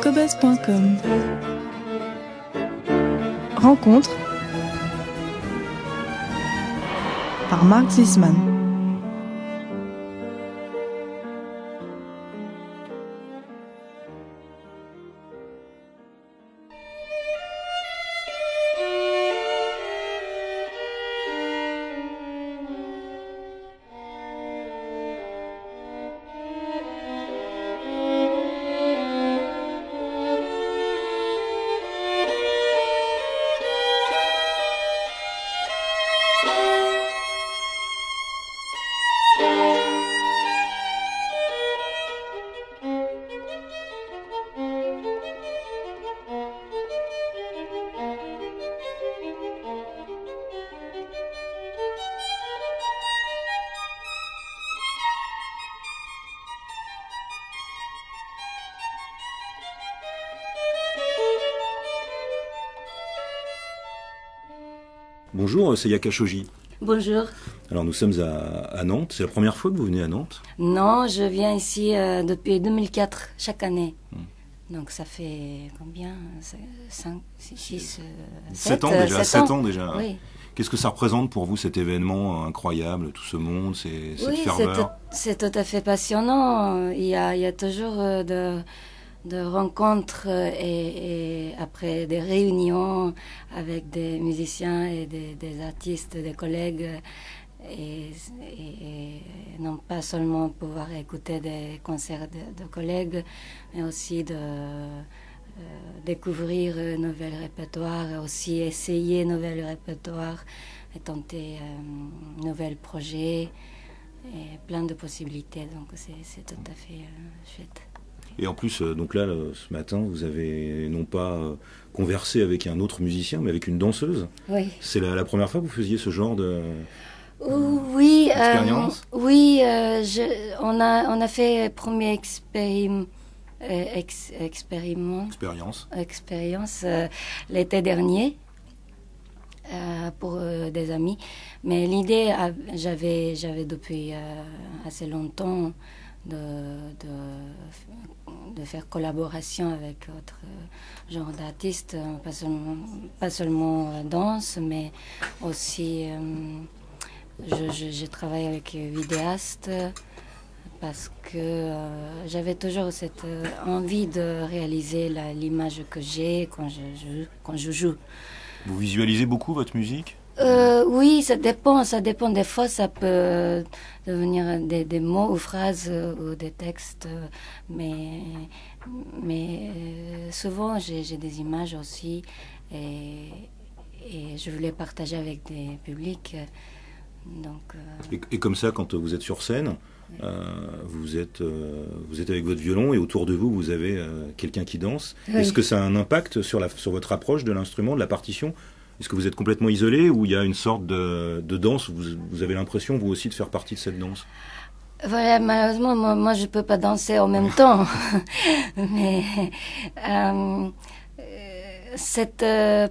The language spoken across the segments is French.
cobuzz.com. Rencontre par Marc Zisman. Bonjour, c'est Yaka Shoji. Bonjour. Alors nous sommes à Nantes. C'est la première fois que vous venez à Nantes? Non, je viens ici depuis 2004, chaque année. Donc ça fait combien? 5, 6, 7 ans déjà. 7 ans déjà. Oui. Qu'est-ce que ça représente pour vous, cet événement incroyable, tout ce monde, cette ferveur? C'est tout à fait passionnant. Il y a toujours de rencontres et après des réunions avec des musiciens et des artistes, des collègues, et non pas seulement pouvoir écouter des concerts de collègues, mais aussi de découvrir de nouveaux répertoires, et aussi essayer de nouveaux répertoires et tenter de nouveaux projets et plein de possibilités. Donc c'est tout à fait chouette. Et en plus, donc là, ce matin, vous avez non pas conversé avec un autre musicien, mais avec une danseuse. Oui. C'est la première fois que vous faisiez ce genre oui, expérience? Oui, on a fait premier expérience l'été dernier pour des amis. Mais l'idée, j'avais depuis assez longtemps de faire collaboration avec autres genres d'artistes, pas seulement danse, mais aussi je travaille avec vidéastes parce que j'avais toujours cette envie de réaliser l'image que j'ai quand je joue. Vous visualisez beaucoup votre musique? Oui, ça dépend. Des fois, ça peut devenir des mots ou phrases ou des textes, mais souvent j'ai des images aussi et je voulais partager avec des publics. Donc, et comme ça, quand vous êtes sur scène, vous êtes avec votre violon et autour de vous, vous avez quelqu'un qui danse. Oui. Est-ce que ça a un impact sur votre approche de l'instrument, de la partition? Est-ce que vous êtes complètement isolé ou il y a une sorte de danse où vous avez l'impression, vous aussi, de faire partie de cette danse? Voilà, malheureusement, moi je ne peux pas danser en même temps. Mais cet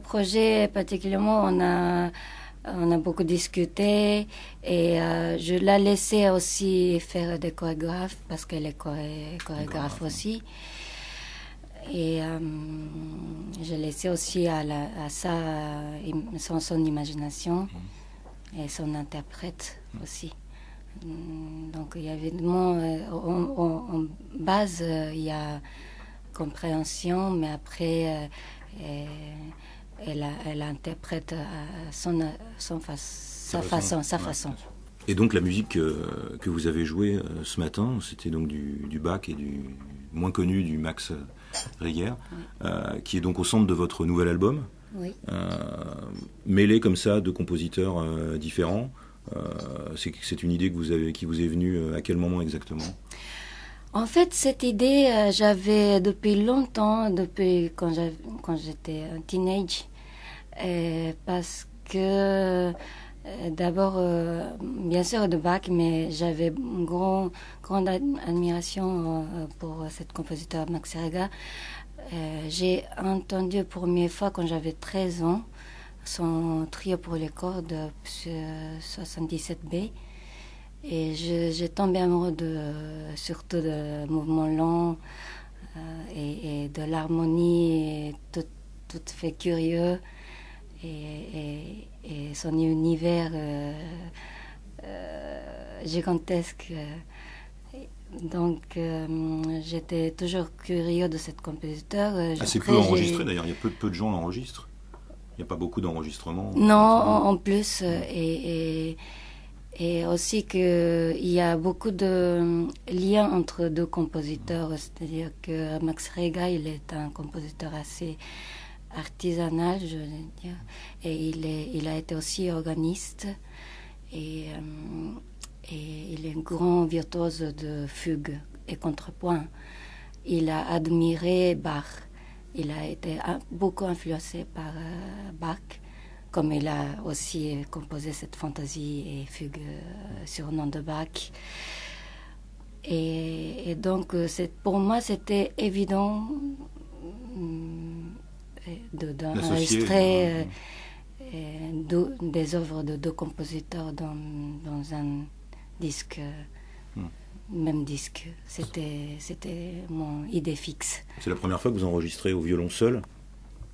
projet particulièrement, on a beaucoup discuté et je l'ai laissé aussi faire des chorégraphes parce qu'elle est chorégraphe aussi. Et je laissais aussi à ça son imagination et son interprète aussi. Donc il y avait en base il y a compréhension, mais après elle interprète sa façon. Et donc la musique que vous avez jouée ce matin, c'était donc du Bach et du moins connu du Max Reger, oui. Qui est donc au centre de votre nouvel album. Oui. Mêlé comme ça de compositeurs différents. C'est une idée qui vous est venue à quel moment exactement? En fait, cette idée, j'avais depuis longtemps, depuis quand j'étais un teenage, parce que d'abord, bien sûr de Bach, mais j'avais une grande admiration pour cet compositeur Max Reger. J'ai entendu la première fois quand j'avais 13 ans son trio pour les cordes 77B. Et j'ai tombé amoureux surtout de mouvements lents, et de l'harmonie, et tout fait curieux, et son univers gigantesque. Donc, j'étais toujours curieux de cet compositeur. C'est peu enregistré d'ailleurs, il y a peu de gens l'enregistrent. Il n'y a pas beaucoup d'enregistrements. Non, en plus, et aussi qu'il y a beaucoup de liens entre deux compositeurs, c'est-à-dire que Max Reger, il est un compositeur assez artisanal, je veux dire, et il a été aussi organiste, et il est un grand virtuose de fugue et contrepoint. Il a admiré Bach. Il a été beaucoup influencé par Bach, comme il a aussi composé cette fantaisie et fugue sur nom de Bach. Et donc, pour moi, c'était évident d'enregistrer des œuvres de deux compositeurs dans un disque, même disque. C'était mon idée fixe. C'est la première fois que vous enregistrez au violon seul?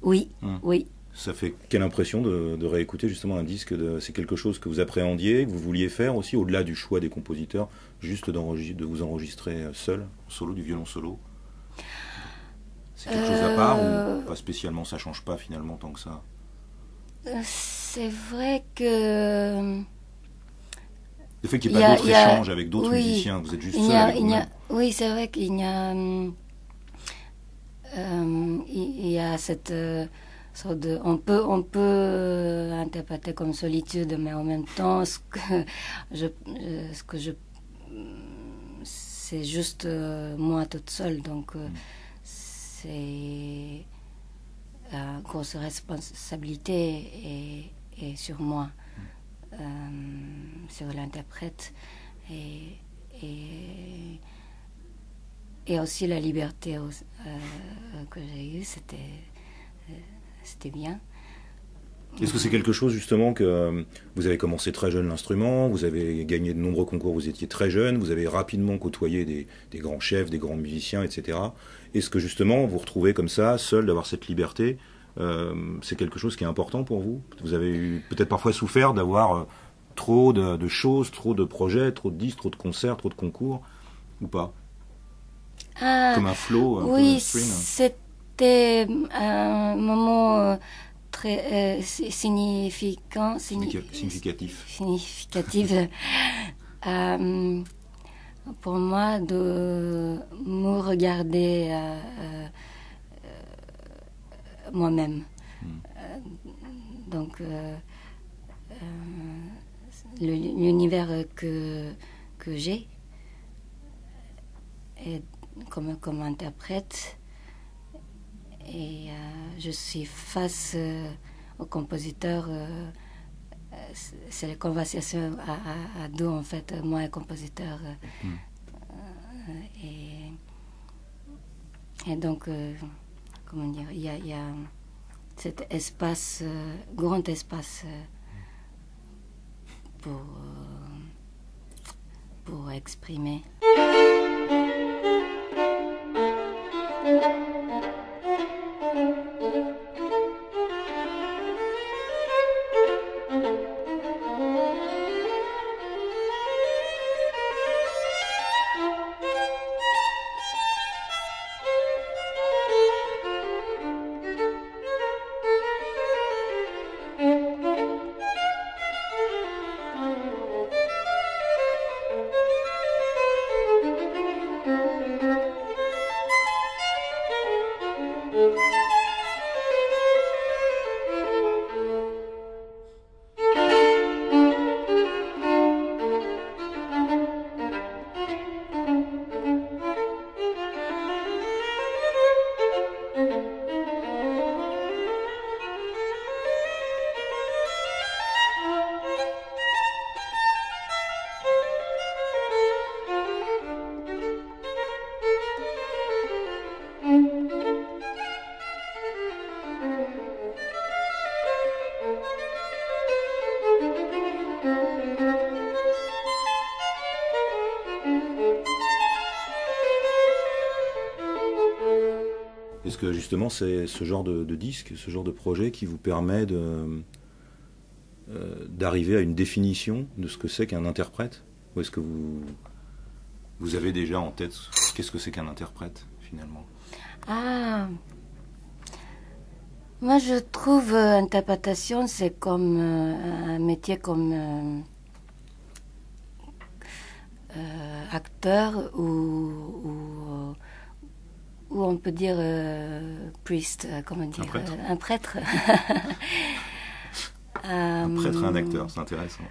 Oui, oui. Ça fait quelle impression de réécouter justement un disque c'est quelque chose que vous appréhendiez, que vous vouliez faire aussi, au-delà du choix des compositeurs, juste de vous enregistrer seul, en solo, du violon solo? C'est quelque chose à part ou pas spécialement, ça change pas finalement tant que ça? C'est vrai que... Le fait qu'il n'y ait pas d'autres échanges avec d'autres musiciens, vous êtes juste seul avec vous-même. Oui, c'est vrai qu'il y a... il y a cette sorte de... On peut interpréter comme solitude, mais en même temps, c'est juste moi toute seule, donc c'est une grosse responsabilité et sur moi, sur l'interprète, et aussi la liberté que j'ai eue, c'était bien. Est-ce que c'est quelque chose justement que vous avez commencé très jeune l'instrument, vous avez gagné de nombreux concours, vous étiez très jeune, vous avez rapidement côtoyé des grands chefs, des grands musiciens, etc. Est-ce que justement vous retrouvez comme ça, seul, d'avoir cette liberté, c'est quelque chose qui est important pour vous? Vous avez peut-être parfois souffert d'avoir trop de choses, trop de projets, trop de disques, trop de concerts, trop de concours, ou pas? Comme un flow, oui, c'était un moment très significatif pour moi de me regarder moi-même. Donc l'univers que j'ai est comme interprète, et je suis face au compositeur. C'est la conversation à deux, en fait, moi et le compositeur. Et donc, comment dire, il y a cet espace, grand espace pour exprimer. Est-ce que justement c'est ce genre de disque, ce genre de projet qui vous permet d'arriver à une définition de ce que c'est qu'un interprète? Ou est-ce que vous avez déjà en tête qu'est-ce que c'est qu'un interprète finalement? Ah, moi je trouve interprétation c'est comme un métier comme acteur ou on peut dire priest, comment dire, un prêtre. Un prêtre et un acteur, c'est intéressant.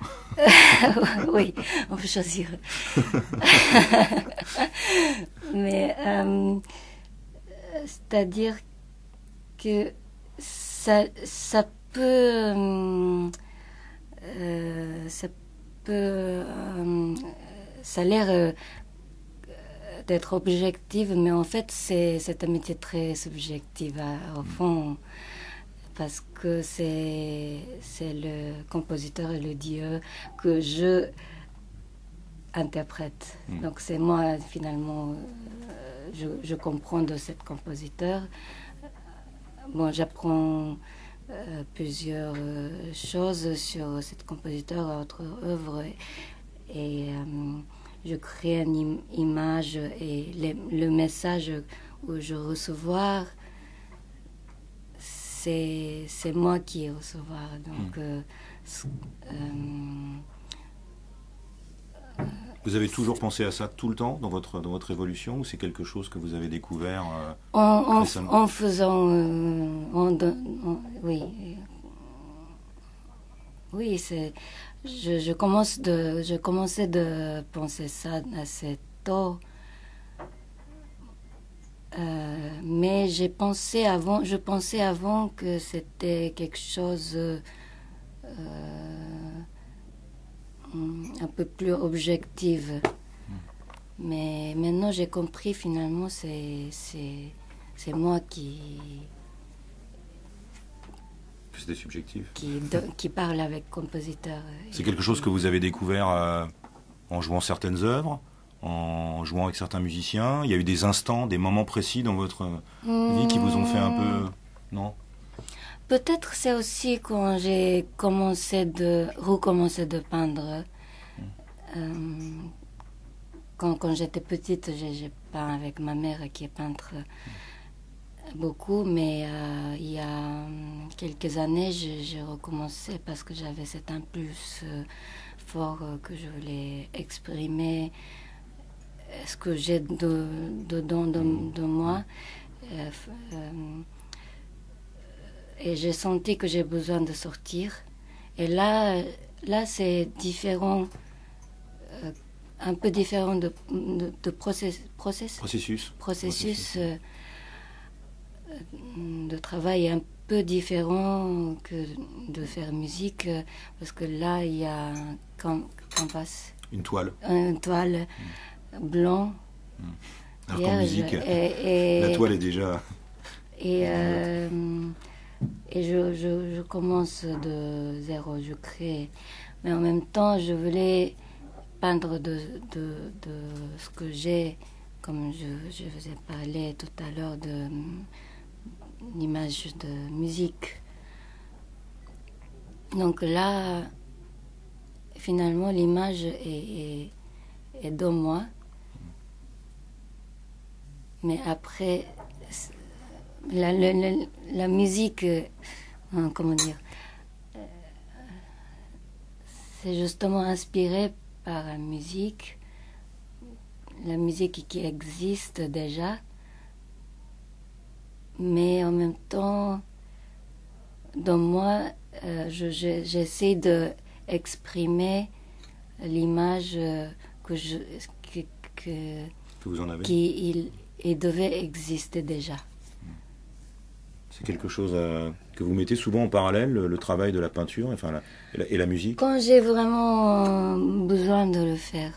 Oui, on peut choisir. Mais c'est-à-dire que ça peut ça a l'air d'être objectif, mais en fait c'est un métier très subjectif au fond, parce que c'est le compositeur et le Dieu que je interprète. Donc c'est moi finalement, je comprends de cet compositeur. Bon, j'apprends plusieurs choses sur cet compositeur, autre œuvre, et je crée une image et le message que je recevoir, c'est moi qui recevoir. Donc, vous avez toujours pensé à ça tout le temps dans votre évolution, ou c'est quelque chose que vous avez découvert récemment? En faisant, oui, oui, c'est. Je commençais de penser ça assez tôt, mais je pensais avant que c'était quelque chose un peu plus objectif. Mais maintenant j'ai compris finalement c'est moi c'était subjectif. Qui parle avec le compositeur. C'est quelque chose que vous avez découvert en jouant certaines œuvres, en jouant avec certains musiciens. Il y a eu des instants, des moments précis dans votre vie qui vous ont fait un peu... Non? Peut-être c'est aussi quand j'ai recommencé de peindre. Quand j'étais petite, j'ai peint avec ma mère qui est peintre beaucoup, mais il y a quelques années, j'ai recommencé parce que j'avais cet impulse fort que je voulais exprimer ce que j'ai dedans de moi. Et j'ai senti que j'ai besoin de sortir. Et là c'est différent, un peu différent de processus de travail, un peu différent que de faire musique, parce que là il y a un canvas, une toile blanc. Alors qu'en musique, la toile est déjà... Et je commence de zéro, je crée. Mais en même temps, je voulais peindre de ce que j'ai, comme je vous ai parlé tout à l'heure de l'image de musique. Donc là, finalement, l'image est dans moi. Mais après, la musique, comment dire, c'est justement inspiré par la musique qui existe déjà, mais en même temps, dans moi, j'essaie d'exprimer l'image que vous en avez, qui devait exister déjà. C'est quelque chose que vous mettez souvent en parallèle, le travail de la peinture et la musique? Quand j'ai vraiment besoin de le faire.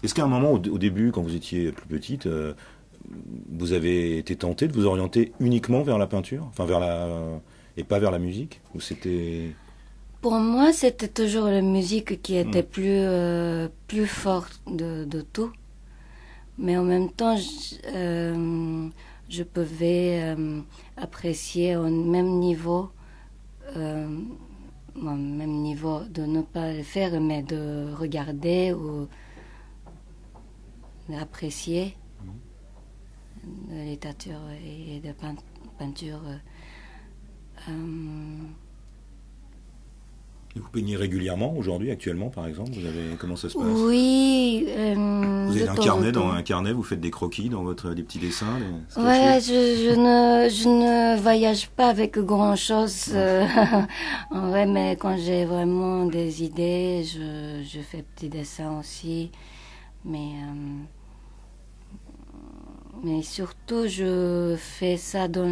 Est-ce qu'à un moment, au début, quand vous étiez plus petite, vous avez été tentée de vous orienter uniquement vers la peinture, et pas vers la musique, ou c'était... Pour moi, c'était toujours la musique qui était plus forte de tout. Mais en même temps, je pouvais apprécier au même niveau, de ne pas le faire, mais de regarder ou d'apprécier de littérature et de peinture. Et vous peignez régulièrement aujourd'hui, actuellement, par exemple? Comment ça se passe? Oui. Vous avez un carnet, vous faites des croquis dans des petits dessins? Ouais, je ne voyage pas avec grand-chose. En vrai, mais quand j'ai vraiment des idées, je fais petits dessins aussi. Mais surtout, je fais ça dans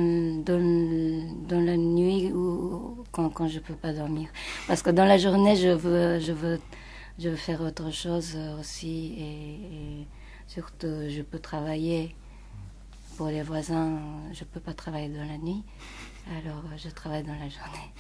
la nuit ou quand je peux pas dormir. Parce que dans la journée, je veux faire autre chose aussi. Et surtout, je peux travailler. Pour les voisins, je peux pas travailler dans la nuit. Alors, je travaille dans la journée.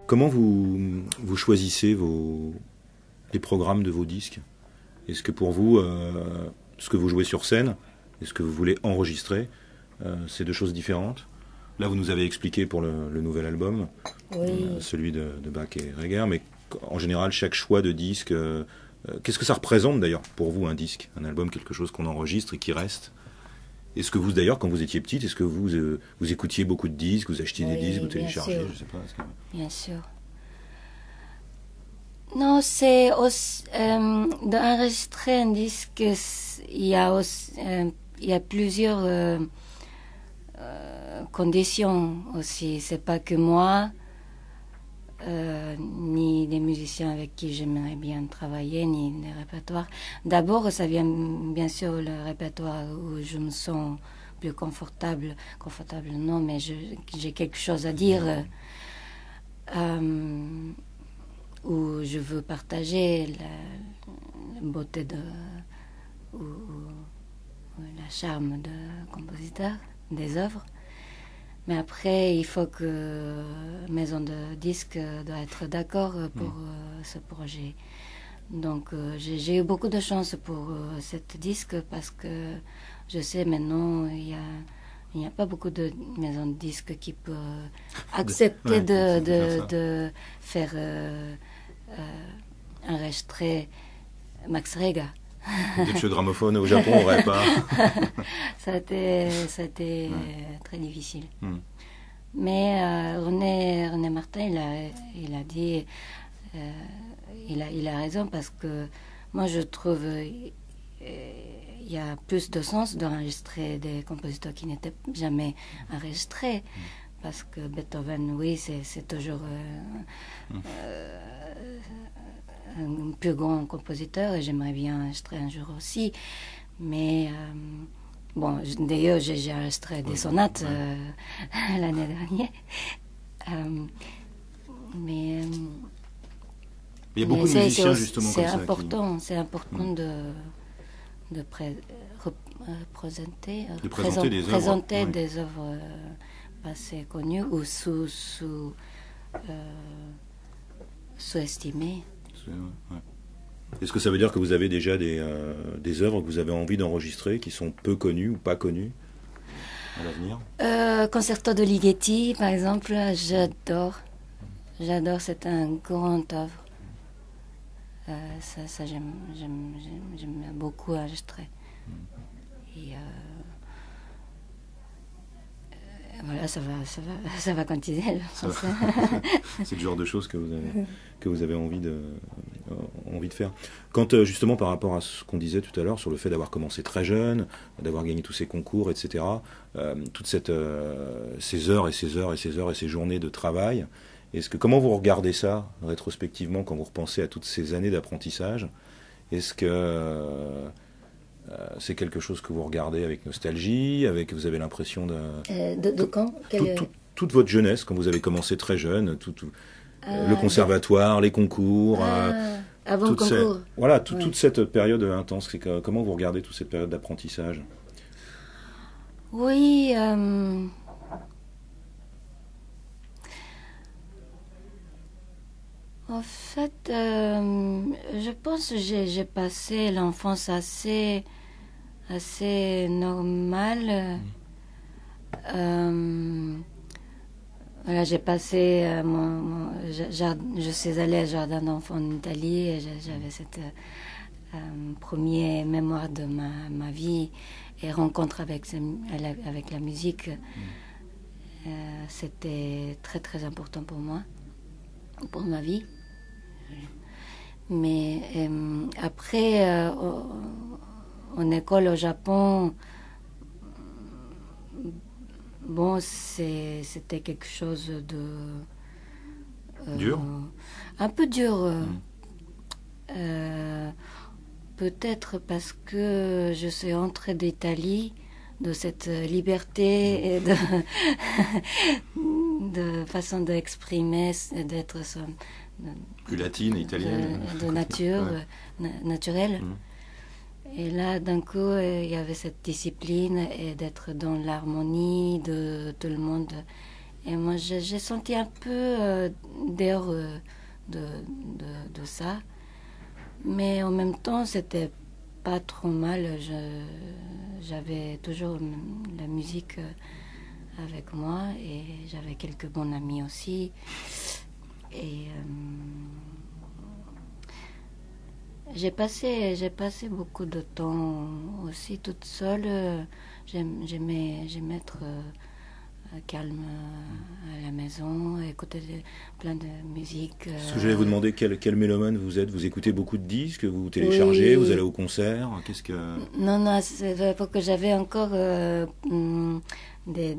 Comment vous choisissez les programmes de vos disques? Est-ce que pour vous, ce que vous jouez sur scène et ce que vous voulez enregistrer, c'est deux choses différentes? Là, vous nous avez expliqué pour le nouvel album, oui. Celui de Bach et Reger, mais en général, chaque choix de disque, qu'est-ce que ça représente d'ailleurs pour vous, un disque, un album, quelque chose qu'on enregistre et qui reste? Est-ce que vous, d'ailleurs, quand vous étiez petite, est-ce que vous écoutiez beaucoup de disques, vous achetiez des disques, vous téléchargiez, je sais pas. Bien sûr. Non, c'est d'enregistrer un disque, il y a plusieurs conditions aussi. C'est pas que moi, ni des musiciens avec qui j'aimerais bien travailler, ni des répertoires. D'abord, ça vient bien sûr le répertoire où je me sens plus confortable non, mais j'ai quelque chose à dire, où je veux partager la beauté ou la charme de compositeur, des œuvres. Mais après, il faut que maison de disques doit être d'accord pour ce projet. Donc, j'ai eu beaucoup de chance pour cet disque parce que je sais maintenant il n'y a pas beaucoup de maisons de disques qui peuvent accepter de faire enregistrer Max Reger. Deutsche Grammophon au Japon, on n'aurait pas. Ça a été très difficile. Mais René Martin, il a dit, il a raison parce que moi je trouve il y a plus de sens d'enregistrer des compositeurs qui n'étaient jamais enregistrés. Parce que Beethoven, oui, c'est toujours un plus grand compositeur et j'aimerais bien enregistrer un jour aussi. Mais bon, d'ailleurs, j'ai enregistré des sonates l'année dernière. Mais il y a beaucoup de musiciens justement comme ça. C'est important de présenter des œuvres assez connues ou sous-estimées. Ouais. Est-ce que ça veut dire que vous avez déjà des œuvres que vous avez envie d'enregistrer qui sont peu connues ou pas connues à l'avenir? Concerto de Ligeti, par exemple, j'adore. J'adore, c'est un grand œuvre. Ça j'aime beaucoup enregistrer. Et voilà, ça va continuer, je pense. C'est le genre de choses que vous avez envie de faire. Quand justement par rapport à ce qu'on disait tout à l'heure sur le fait d'avoir commencé très jeune, d'avoir gagné tous ces concours, etc., toutes ces heures et ces heures et ces heures et ces journées de travail, comment vous regardez ça rétrospectivement quand vous repensez à toutes ces années d'apprentissage? Est-ce que c'est quelque chose que vous regardez avec nostalgie, vous avez l'impression de quand toute votre jeunesse, quand vous avez commencé très jeune, le conservatoire, les concours, avant le concours. Toute cette période intense. Comment vous regardez toute cette période d'apprentissage? Oui. En fait, je pense que j'ai passé l'enfance assez normale. Voilà, j'ai passé je suis allée au jardin d'enfants en Italie et j'avais cette première mémoire de ma vie et rencontre avec la musique. C'était très très important pour moi, pour ma vie. Mais après, en école au Japon, bon, c'était quelque chose de... dur? Un peu dur. Peut-être parce que je suis entrée d'Italie, de cette liberté et de façon d'exprimer, d'être plus latine, italienne. De nature, naturelle. Et là, d'un coup, il y avait cette discipline et d'être dans l'harmonie de tout le monde. Et moi, j'ai senti un peu dehors de ça. Mais en même temps, c'était pas trop mal. J'avais toujours la musique avec moi et j'avais quelques bons amis aussi. Et j'ai passé beaucoup de temps aussi toute seule. J'aimais être calme à la maison, écouter plein de musique. Ce que j'allais vous demander, quel mélomane vous êtes? Vous écoutez beaucoup de disques? Vous téléchargez? Oui. Vous allez au concert? Non, c'est parce que j'avais encore des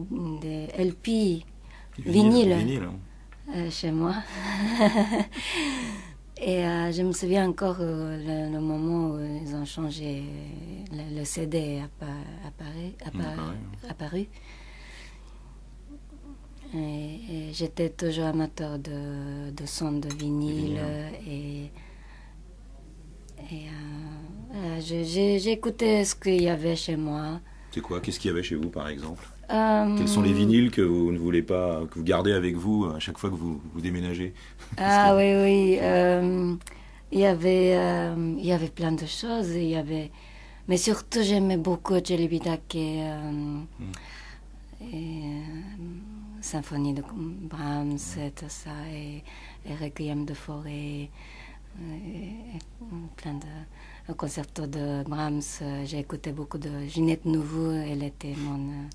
LP vinyles chez moi. Et je me souviens encore le moment où ils ont changé, le CD apparu. Et j'étais toujours amateur de sons de vinyle. J'écoutais ce qu'il y avait chez moi. C'est quoi? Qu'est-ce qu'il y avait chez vous, par exemple? Quels sont les vinyles que vous ne voulez pas, que vous gardez avec vous à chaque fois que vous déménagez? Oui. Il y avait plein de choses. Mais surtout, j'aimais beaucoup Jelly Bidak et Symphonie de Brahms et tout ça, et Requiem de Fauré, plein de concertos de Brahms. J'ai écouté beaucoup de Ginette Nouveau, elle était mon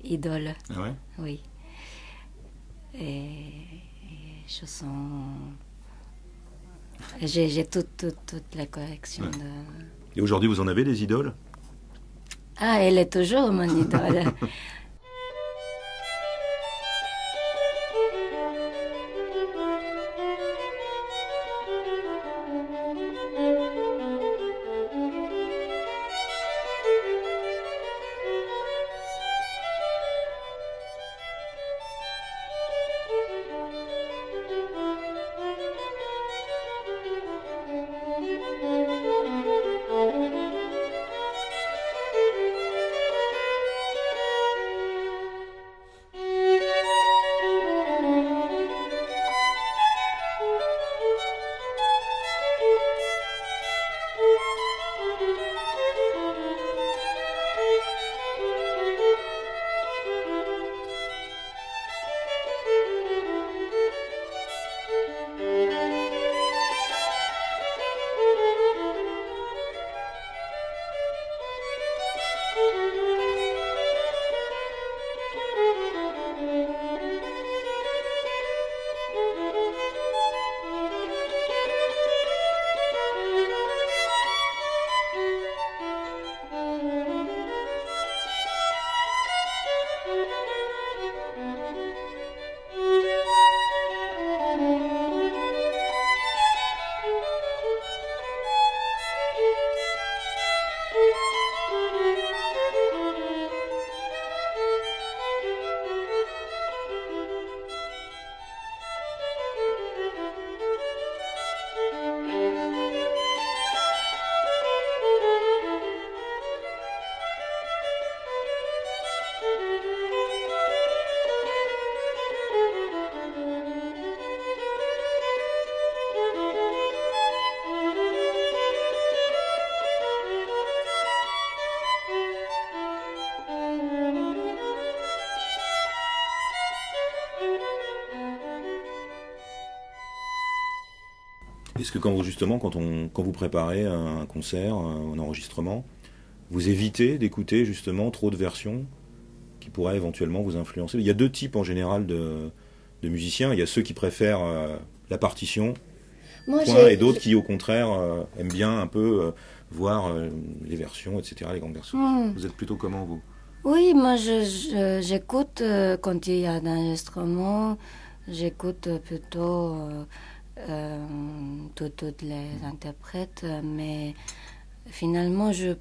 idole. Ah ouais? Oui. Et chansons. J'ai toute la collection de. Et aujourd'hui, vous en avez des idoles? Ah, elle est toujours mon idole. Est-ce que justement, quand vous préparez un concert, un enregistrement, vous évitez d'écouter justement trop de versions qui pourraient éventuellement vous influencer? Il y a deux types en général de musiciens. Il y a ceux qui préfèrent la partition, Moi, point, et d'autres qui, au contraire, aiment bien un peu voir les versions, etc., les grandes versions. Vous êtes plutôt comment, vous? Oui, moi, j'écoute quand il y a un enregistrement, j'écoute plutôt toutes les interprètes, mais finalement, je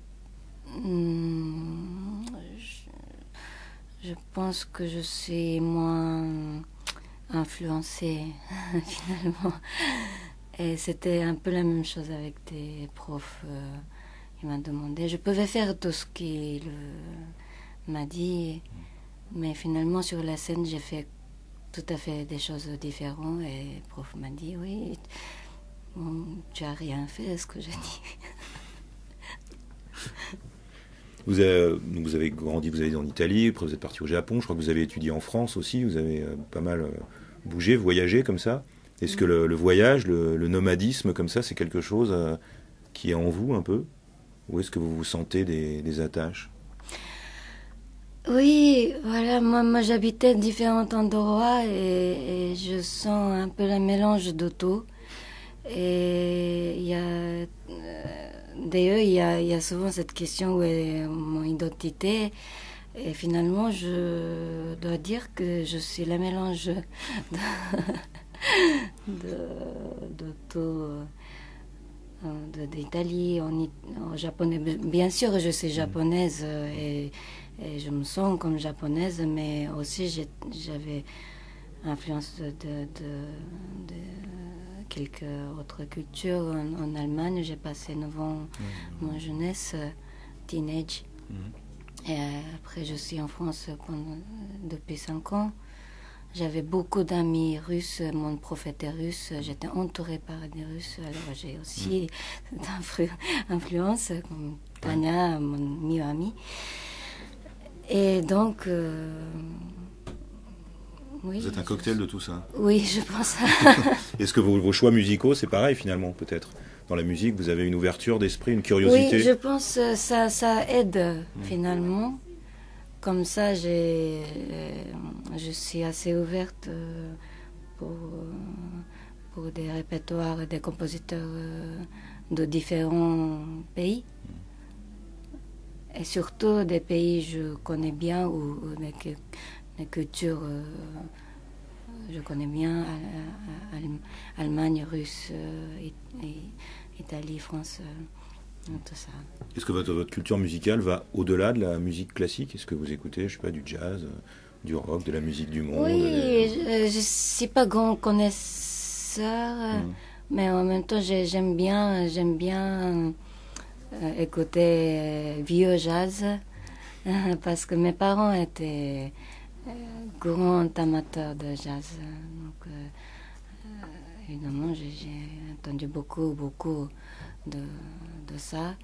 pense que je suis moins influencée, finalement. Et c'était un peu la même chose avec des profs. Ils m'ont demandé. Je pouvais faire tout ce qu'il m'a dit, mais finalement, sur la scène, j'ai fait tout à fait des choses différentes. Et le prof m'a dit, oui, bon, tu as rien fait, ce que j'ai dit. Vous avez grandi, vous avez été en Italie, après vous êtes parti au Japon, je crois que vous avez étudié en France aussi, vous avez pas mal bougé, voyagé comme ça. Est-ce que le voyage, le nomadisme comme ça, c'est quelque chose qui est en vous un peu? Ou est-ce que vous vous sentez des attaches? Oui, voilà, moi j'habitais différents endroits et je sens un peu le mélange de tout. Et d'ailleurs, il y a souvent cette question où est mon identité. Et finalement, je dois dire que je suis le mélange de tout, d'Italie, en japonais. Bien sûr, je suis japonaise et je me sens comme japonaise, mais aussi j'avais influence de quelques autres cultures. En Allemagne, j'ai passé 9 ans, mon jeunesse, teenage. Et après, je suis en France depuis 5 ans. J'avais beaucoup d'amis russes, mon prof était russe, j'étais entourée par des Russes, alors j'ai aussi cette influence, comme Tania, mon meilleur ami. Et donc, oui. Vous êtes un cocktail de tout ça? Oui, je pense. Est-ce que vos choix musicaux, c'est pareil finalement, peut-être? Dans la musique, vous avez une ouverture d'esprit, une curiosité? Oui, je pense que ça aide finalement. Comme ça, je suis assez ouverte pour des répertoires des compositeurs de différents pays. Et surtout des pays que je connais bien ou des cultures je connais bien, Allemagne, Russe, Italie, France. Tout ça. Est-ce que votre culture musicale va au-delà de la musique classique? Est-ce que vous écoutez, je sais pas, du jazz, du rock, de la musique du monde? Oui, je ne suis pas grand connaisseur, mais en même temps, j'aime bien écouter vieux jazz, parce que mes parents étaient grands amateurs de jazz. Donc, évidemment, j'ai entendu beaucoup de ça.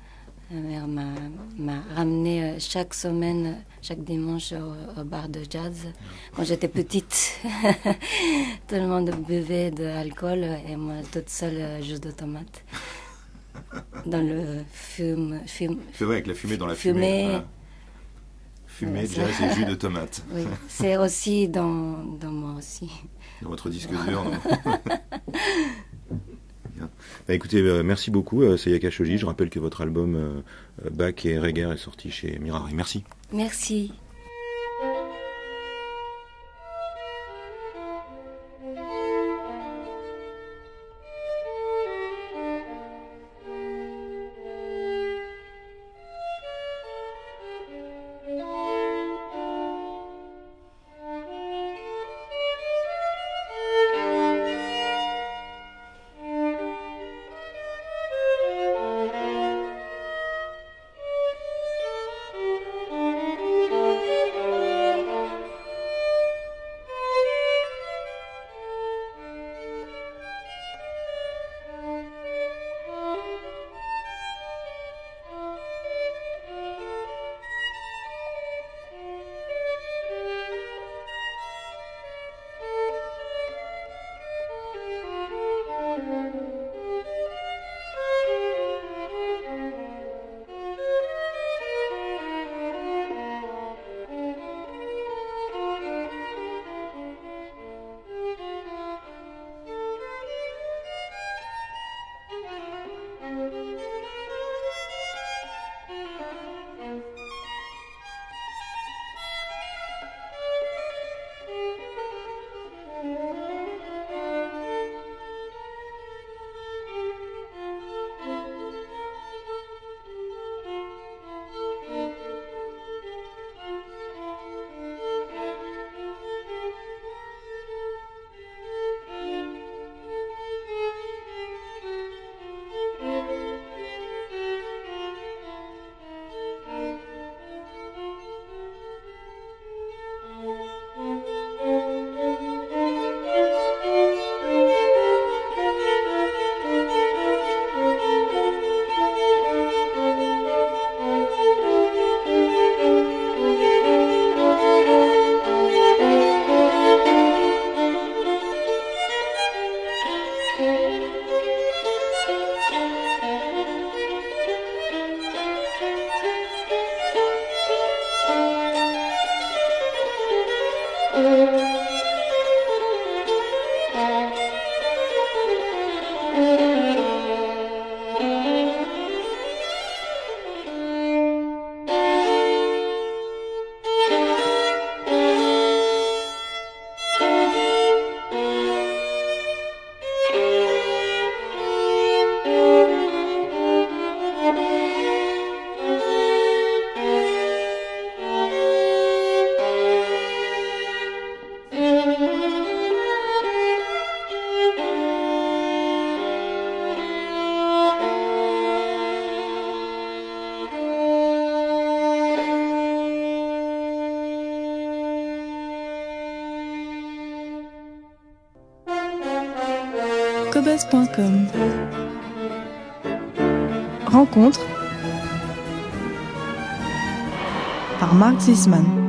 Ma mère m'a ramené chaque semaine, chaque dimanche au bar de jazz. Quand j'étais petite, tout le monde buvait de l'alcool et moi toute seule jus de tomate. Dans le fume. C'est vrai, avec la fumée dans la fumée. Voilà. Fumée, jazz et jus de tomate. Oui, c'est aussi dans moi aussi. Dans votre disque dur, non? Bah écoutez, merci beaucoup Sayaka Shoji. Je rappelle que votre album Bach et Reger est sorti chez Mirari. Merci. Merci. www.francepresse.com. Rencontre par Marc Zisman.